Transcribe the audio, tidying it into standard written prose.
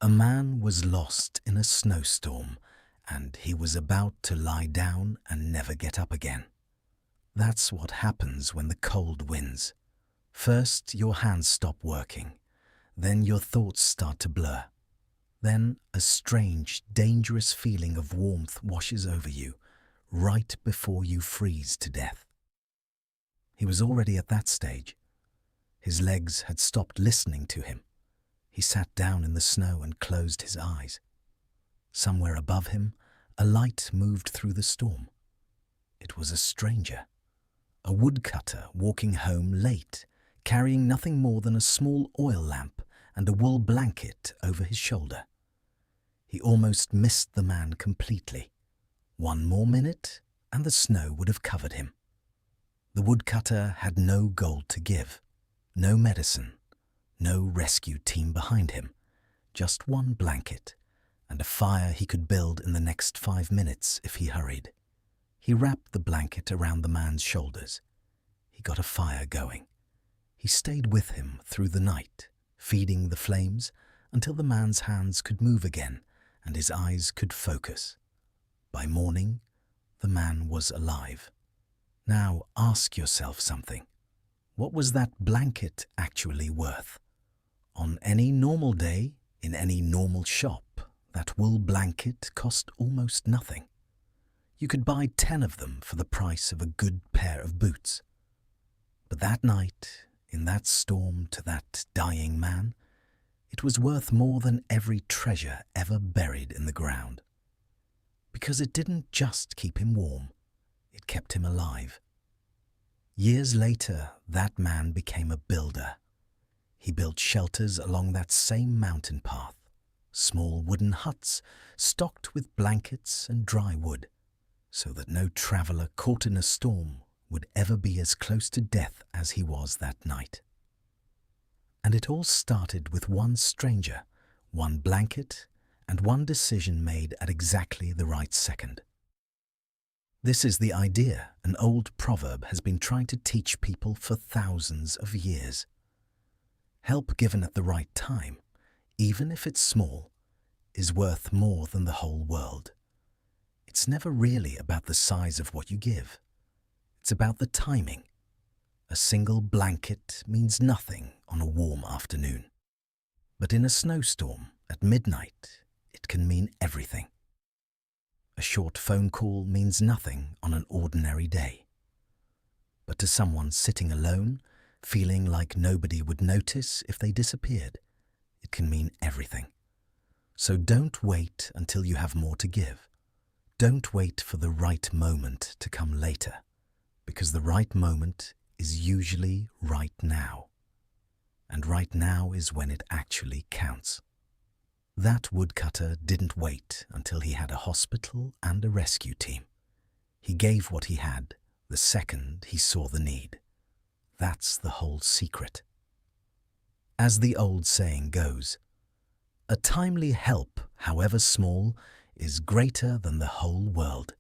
A man was lost in a snowstorm, and he was about to lie down and never get up again. That's what happens when the cold wins. First, your hands stop working. Then your thoughts start to blur. Then a strange, dangerous feeling of warmth washes over you, right before you freeze to death. He was already at that stage. His legs had stopped listening to him. He sat down in the snow and closed his eyes. Somewhere above him, a light moved through the storm. It was a stranger, a woodcutter walking home late, carrying nothing more than a small oil lamp and a wool blanket over his shoulder. He almost missed the man completely. One more minute, and the snow would have covered him. The woodcutter had no gold to give, no medicine, no rescue team behind him, just one blanket and a fire he could build in the next 5 minutes if he hurried. He wrapped the blanket around the man's shoulders. He got a fire going. He stayed with him through the night, feeding the flames until the man's hands could move again and his eyes could focus. By morning, the man was alive. Now ask yourself something. What was that blanket actually worth? On any normal day, in any normal shop, that wool blanket cost almost nothing. You could buy 10 of them for the price of a good pair of boots. But that night, in that storm to that dying man, it was worth more than every treasure ever buried in the ground. Because it didn't just keep him warm, it kept him alive. Years later, that man became a builder. He built shelters along that same mountain path, small wooden huts stocked with blankets and dry wood, so that no traveler caught in a storm would ever be as close to death as he was that night. And it all started with one stranger, one blanket, and one decision made at exactly the right second. This is the idea an old proverb has been trying to teach people for thousands of years. Help given at the right time, even if it's small, is worth more than the whole world. It's never really about the size of what you give. It's about the timing. A single blanket means nothing on a warm afternoon. But in a snowstorm at midnight, it can mean everything. A short phone call means nothing on an ordinary day. But to someone sitting alone, feeling like nobody would notice if they disappeared, it can mean everything. So don't wait until you have more to give. Don't wait for the right moment to come later, because the right moment is usually right now. And right now is when it actually counts. That woodcutter didn't wait until he had a hospital and a rescue team. He gave what he had the second he saw the need. That's the whole secret. As the old saying goes, a timely help, however small, is greater than the whole world.